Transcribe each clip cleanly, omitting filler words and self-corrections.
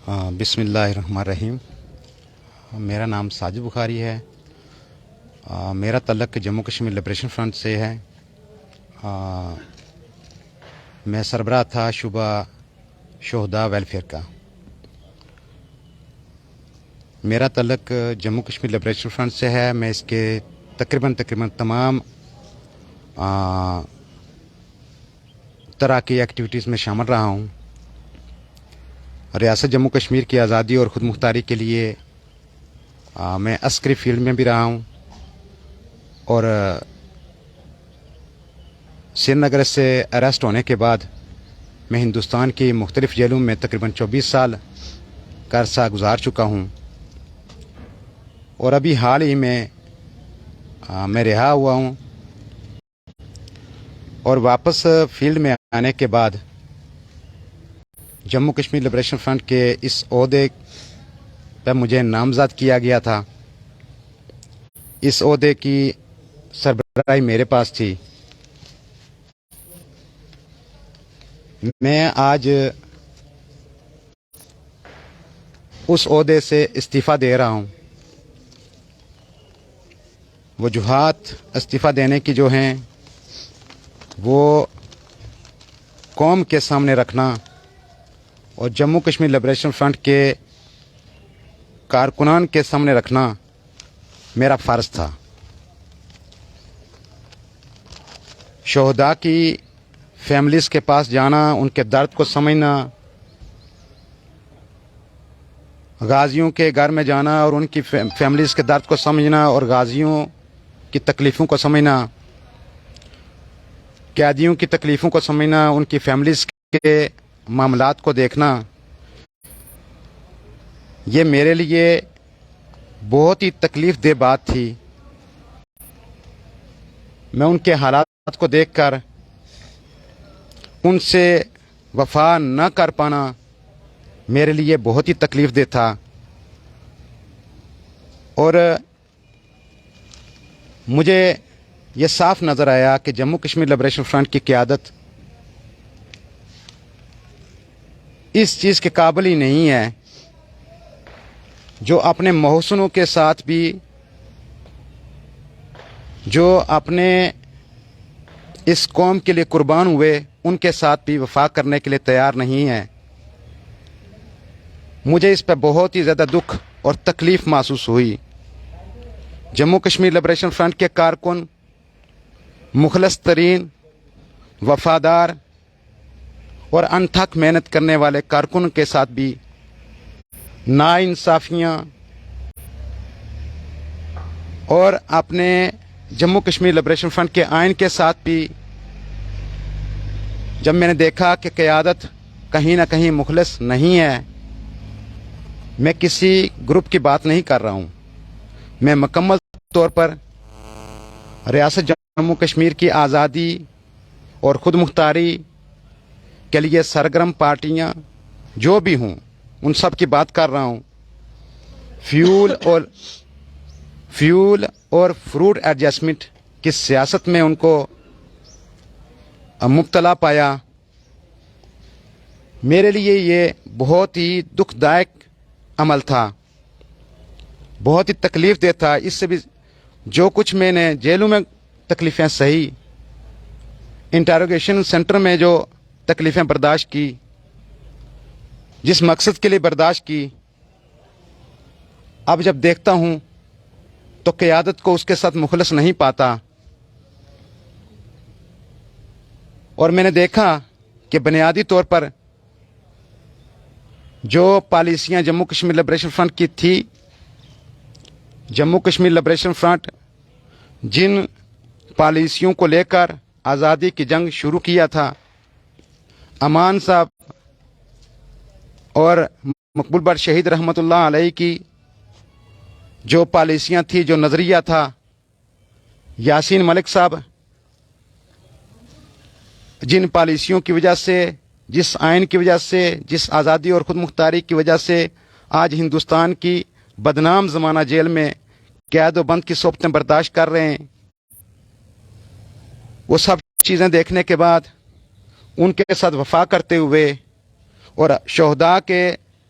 بسم اللہ الرحمن الرحیم۔ میرا نام ساجد بخاری ہے۔ میرا تعلق جموں کشمیر لبریشن فرنٹ سے ہے۔ میں سربراہ تھا شعبہ شہداء ویلفیئر کا۔ میرا تعلق جموں کشمیر لبریشن فرنٹ سے ہے۔ میں اس کے تقریباً تمام طرح کی ایکٹیویٹیز میں شامل رہا ہوں۔ ریاست جموں کشمیر کی آزادی اور خود مختاری کے لیے میں عسکری فیلڈ میں بھی رہا ہوں، اور سری نگر سے اریسٹ ہونے کے بعد میں ہندوستان کی مختلف جیلوں میں تقریباً 24 سال کا عرصہ گزار چکا ہوں، اور ابھی حال ہی میں رہا ہوا ہوں، اور واپس فیلڈ میں آنے کے بعد جموں کشمیر لبریشن فرنٹ کے اس عہدے پہ مجھے نامزد کیا گیا تھا۔ اس عہدے کی سربراہی میرے پاس تھی۔ میں آج اس عہدے سے استعفیٰ دے رہا ہوں۔ وجوہات استعفیٰ دینے کی جو ہیں وہ قوم کے سامنے رکھنا اور جموں کشمیر لبریشن فرنٹ کے کارکنان کے سامنے رکھنا میرا فرض تھا۔ شہداء کی فیملیز کے پاس جانا، ان کے درد کو سمجھنا، غازیوں کے گھر میں جانا اور ان کی فیملیز کے درد کو سمجھنا، اور غازیوں کی تکلیفوں کو سمجھنا، قیدیوں کی تکلیفوں کو سمجھنا، ان کی فیملیز کے معاملات کو دیکھنا، یہ میرے لیے بہت ہی تکلیف دہ بات تھی۔ میں ان کے حالات کو دیکھ کر ان سے وفا نہ کر پانا میرے لیے بہت ہی تکلیف دہ تھا، اور مجھے یہ صاف نظر آیا کہ جموں کشمیر لبریشن فرنٹ کی قیادت اس چیز کے قابل ہی نہیں ہے جو اپنے محسنوں کے ساتھ بھی، جو اپنے اس قوم کے لیے قربان ہوئے ان کے ساتھ بھی وفا کرنے کے لیے تیار نہیں ہے۔ مجھے اس پہ بہت ہی زیادہ دکھ اور تکلیف محسوس ہوئی۔ جموں کشمیر لبریشن فرنٹ کے کارکن، مخلص ترین، وفادار اور انتھک محنت کرنے والے کارکن کے ساتھ بھی ناانصافیاں اور اپنے جموں کشمیر لبریشن فرنٹ کے آئین کے ساتھ بھی، جب میں نے دیکھا کہ قیادت کہیں نہ کہیں مخلص نہیں ہے، میں کسی گروپ کی بات نہیں کر رہا ہوں، میں مکمل طور پر ریاست جموں کشمیر کی آزادی اور خود مختاری کے لیے سرگرم پارٹیاں جو بھی ہوں ان سب کی بات کر رہا ہوں۔ فیول اور فروٹ ایڈجسٹمنٹ کی سیاست میں ان کو مبتلا پایا۔ میرے لیے یہ بہت ہی دکھ دائق عمل تھا، بہت ہی تکلیف دہ تھا۔ اس سے بھی جو کچھ میں نے جیلوں میں تکلیفیں سہی، انٹروگیشن سینٹر میں جو تکلیفیں برداشت کی، جس مقصد کے لیے برداشت کی، اب جب دیکھتا ہوں تو قیادت کو اس کے ساتھ مخلص نہیں پاتا، اور میں نے دیکھا کہ بنیادی طور پر جو پالیسیاں جموں کشمیر لبریشن فرنٹ کی تھی، جموں کشمیر لبریشن فرنٹ جن پالیسیوں کو لے کر آزادی کی جنگ شروع کیا تھا، امان صاحب اور مقبول بٹ شہید رحمۃ اللہ علیہ کی جو پالیسیاں تھیں، جو نظریہ تھا، یاسین ملک صاحب جن پالیسیوں کی وجہ سے، جس آئین کی وجہ سے، جس آزادی اور خود مختاری کی وجہ سے آج ہندوستان کی بدنام زمانہ جیل میں قید و بند کی صحبتیں برداشت کر رہے ہیں، وہ سب چیزیں دیکھنے کے بعد ان کے ساتھ وفا کرتے ہوئے اور شہداء کے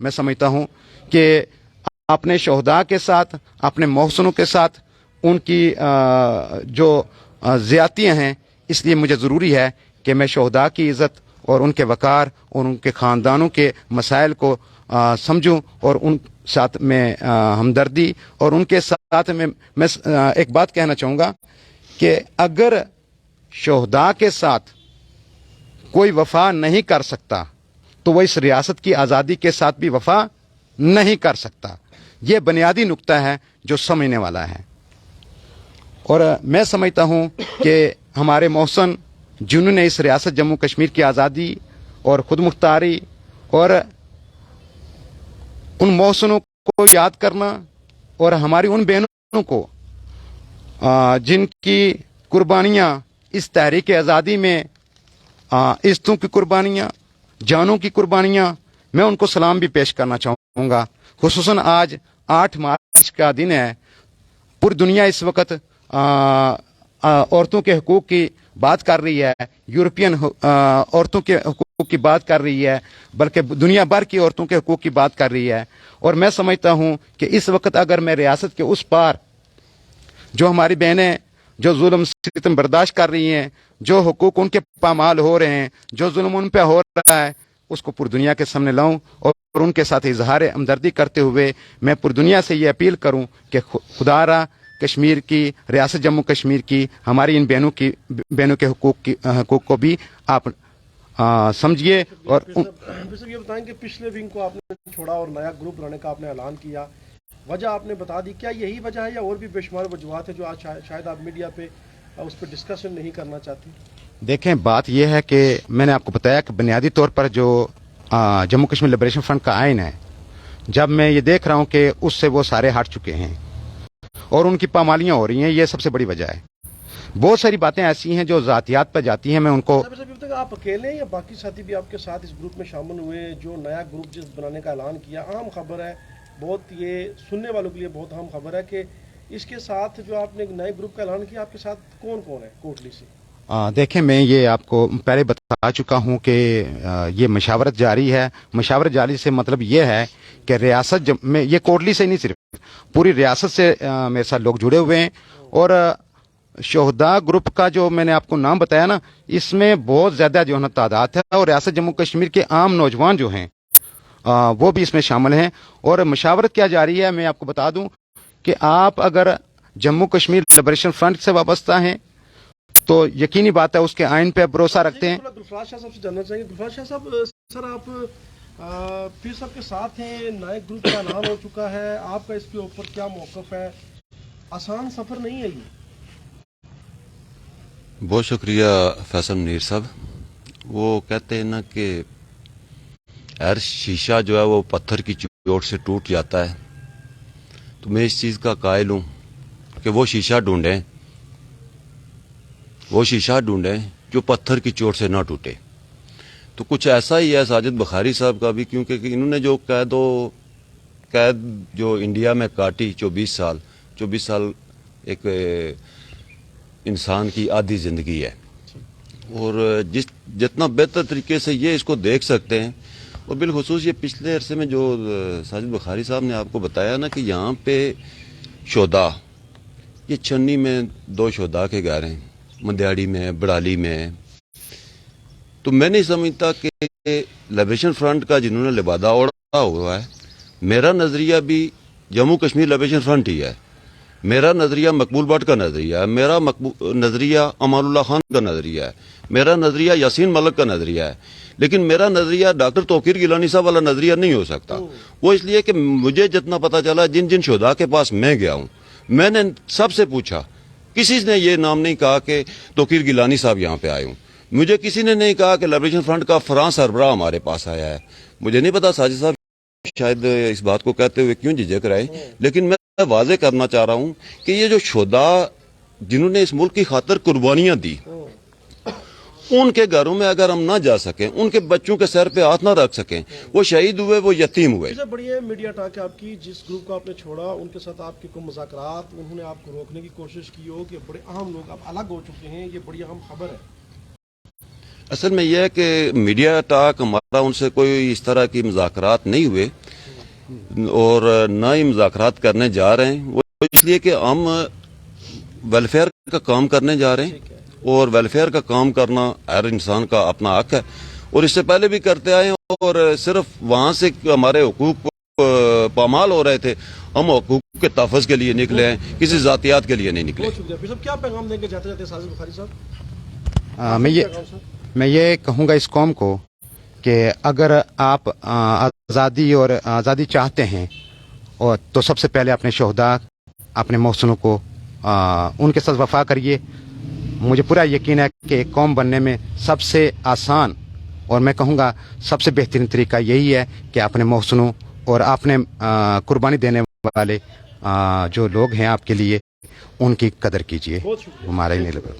میں سمجھتا ہوں کہ اپنے شہداء کے ساتھ، اپنے محسنوں کے ساتھ ان کی جو زیادتیاں ہیں، اس لیے مجھے ضروری ہے کہ میں شہداء کی عزت اور ان کے وقار اور ان کے خاندانوں کے مسائل کو سمجھوں، اور ان ساتھ میں ہمدردی، اور ان کے ساتھ میں ایک بات کہنا چاہوں گا کہ اگر شہداء کے ساتھ کوئی وفا نہیں کر سکتا تو وہ اس ریاست کی آزادی کے ساتھ بھی وفا نہیں کر سکتا. یہ بنیادی نقطہ ہے جو سمجھنے والا ہے. اور میں سمجھتا ہوں کہ ہمارے محسن جنہوں نے اس ریاست جموں کشمیر کی آزادی اور خود مختاری اور ان محسنوں کو یاد کرنا، اور ہماری ان بہنوں کو جن کی قربانیاں اس تحریک آزادی میں، عزتوں کی قربانیاں، جانوں کی قربانیاں، میں ان کو سلام بھی پیش کرنا چاہوں گا. خصوصاً آج 8 مارچ کا دن ہے. پوری دنیا اس وقت عورتوں کے حقوق کی بات کر رہی ہے، یورپین عورتوں کے حقوق کی بات کر رہی ہے، بلکہ دنیا بھر کی عورتوں کے حقوق کی بات کر رہی ہے. اور میں سمجھتا ہوں کہ اس وقت اگر میں ریاست کے اس پار جو ہماری بہنیں جو ظلم ستم برداشت کر رہی ہیں، جو حقوق ان کے پامال ہو رہے ہیں، جو ظلم ان پہ ہو رہا ہے، اس کو پوری دنیا کے سامنے لاؤں، اور ان کے ساتھ اظہار ہمدردی کرتے ہوئے میں پوری دنیا سے یہ اپیل کروں کہ خدا را کشمیر کی، ریاست جموں کشمیر کی، ہماری ان بہنوں کے حقوق کو بھی آپ سمجھیے. اور یہ بتائیں کہ پچھلے ونگ کو آپ نے چھوڑا اور نیا گروپ بنانے کا آپ نے اعلان کیا، وجہ آپ نے بتا دی، کیا یہی وجہ ہے یا اور بھی بے شمار وجوہات ہیں جو آج شاید آپ میڈیا پہ اس پہ ڈسکشن نہیں کرنا چاہتی؟ دیکھیں، بات یہ ہے کہ میں نے آپ کو بتایا کہ بنیادی طور پر جو جموں کشمیر لبریشن فرنٹ کا آئین ہے، جب میں یہ دیکھ رہا ہوں کہ اس سے وہ سارے ہٹ چکے ہیں اور ان کی پامالیاں ہو رہی ہیں، یہ سب سے بڑی وجہ ہے. بہت ساری باتیں ایسی ہیں جو ذاتیات پہ جاتی ہیں، میں ان کو آپ اکیلے ہیں یا باقی ساتھی بھی آپ کے ساتھ اس گروپ میں شامل ہوئے؟ جو نیا گروپ جس بنانے کا اعلان کیا، اہم خبر ہے، بہت یہ سننے والوں کے لیے بہت اہم خبر ہے کہ اس کے ساتھ جو آپ نے نئے گروپ کا اعلان کیا، آپ کے ساتھ کون کون ہے کوٹلی سے؟ دیکھیں، میں یہ آپ کو پہلے بتا چکا ہوں کہ یہ مشاورت جاری ہے. مشاورت جاری سے مطلب یہ ہے کہ ریاست میں، یہ کوٹلی سے نہیں، صرف پوری ریاست سے میرے ساتھ لوگ جڑے ہوئے ہیں. اور شہداء گروپ کا جو میں نے آپ کو نام بتایا نا، اس میں بہت زیادہ جو ہے تعداد ہے، اور ریاست جموں کشمیر کے عام نوجوان جو ہیں وہ بھی اس میں شامل ہیں. اور مشاورت کیا جاری ہے، میں آپ کو بتا دوں کہ آپ اگر جموں کشمیر لبریشن فرنٹ سے وابستہ ہیں تو یقینی بات ہے اس کے آئین پہ بھروسہ رکھتے ہیں. گلفراز شاہ صاحب سے جاننا چاہیں گے. گلفراز شاہ صاحب، سر آپ پیر صاحب کے ساتھ ہیں، نئے گروپ کا اعلان ہو چکا ہے، آپ کا اس کے اوپر کیا موقف ہے؟ آسان سفر نہیں ہے یہ. بہت شکریہ فیصل منیر صاحب. وہ کہتے ہیں نا کہ ہر شیشہ جو ہے وہ پتھر کی چوٹ سے ٹوٹ جاتا ہے، تو میں اس چیز کا قائل ہوں کہ وہ شیشہ ڈھونڈیں جو پتھر کی چوٹ سے نہ ٹوٹے. تو کچھ ایسا ہی ہے ساجد بخاری صاحب کا بھی، کیونکہ انہوں نے جو قید جو انڈیا میں کاٹی 24 سال ایک انسان کی آدھی زندگی ہے، اور جتنا بہتر طریقے سے یہ اس کو دیکھ سکتے ہیں. اور بالخصوص یہ پچھلے عرصے میں جو ساجد بخاری صاحب نے آپ کو بتایا نا کہ یہاں پہ شہداء، یہ چھنی میں 2 شہداء کے گھر ہیں، مندیاڑی میں، بڑالی میں. تو میں نہیں سمجھتا کہ لبریشن فرنٹ کا جنہوں نے لبادہ اوڑھا ہوا ہے، میرا نظریہ بھی جموں کشمیر لبریشن فرنٹ ہی ہے. میرا نظریہ مقبول بٹ کا نظریہ ہے، میرا نظریہ امان اللہ خان کا نظریہ ہے، میرا نظریہ یاسین ملک کا نظریہ ہے. لیکن میرا نظریہ ڈاکٹر توقیر گیلانی صاحب والا نظریہ نہیں ہو سکتا. وہ اس لیے کہ مجھے جتنا پتا چلا، جن شہداء کے پاس میں گیا ہوں، میں نے سب سے پوچھا، کسی نے یہ نام نہیں کہا کہ توقیر گیلانی صاحب یہاں پہ آئے ہوں. مجھے کسی نے نہیں کہا کہ لبریشن فرنٹ کا فلاں سربراہ ہمارے پاس آیا ہے. مجھے نہیں پتا ساجد صاحب شاید اس بات کو کہتے ہوئے کیوں جھجک رہے، لیکن میں واضح کرنا چاہ رہا ہوں کہ یہ جو شہداء جنہوں نے اس ملک کی خاطر قربانیاں دی، ان کے گھروں میں اگر ہم نہ جا سکیں، ان کے بچوں کے سر پہ ہاتھ نہ رکھ سکیں، وہ شہید ہوئے، وہ یتیم ہوئے. بڑی میڈیا ٹاک ہے آپ کی، جس گروپ کو آپ نے چھوڑا ان کے ساتھ آپ کے کوئی مذاکرات، انہوں نے آپ کو روکنے کی کوشش کی ہو کہ بڑے اہم لوگ اب الگ ہو چکے ہیں، یہ بڑی اہم خبر ہے. اصل میں یہ ہے کہ میڈیا ٹاک ہمارا ان سے کوئی اس طرح کی مذاکرات نہیں ہوئے. اور نہ ہی مذاکرات کرنے جا رہے ہیں. وہ اس لیے کہ ہم ویلفیئر کا کام کرنے جا رہے ہیں اور ویلفیئر کا کام کرنا ہر انسان کا اپنا حق ہے اور اس سے پہلے بھی کرتے آئے ہیں اور صرف وہاں سے ہمارے حقوق پامال ہو رہے تھے. ہم حقوق کے تحفظ کے لیے نکلے ہیں, کسی ذاتیات کے لیے نہیں نکلے. بہت شکریہ صاحب. کیا پیغام دیں گے جاتے جاتے ساجد بخاری صاحب؟ میں یہ کہوں گا اس قوم کو کہ اگر آپ آزادی اور آزادی چاہتے ہیں اور تو سب سے پہلے اپنے شہداء, اپنے محسنوں کو ان کے ساتھ وفا کریے. مجھے پورا یقین ہے کہ ایک قوم بننے میں سب سے آسان اور میں کہوں گا سب سے بہترین طریقہ یہی ہے کہ اپنے محسنوں اور اپنے قربانی دینے والے جو لوگ ہیں آپ کے لیے ان کی قدر کیجیے. بہت شکریہ. ہمارا ہی نہیں لگا.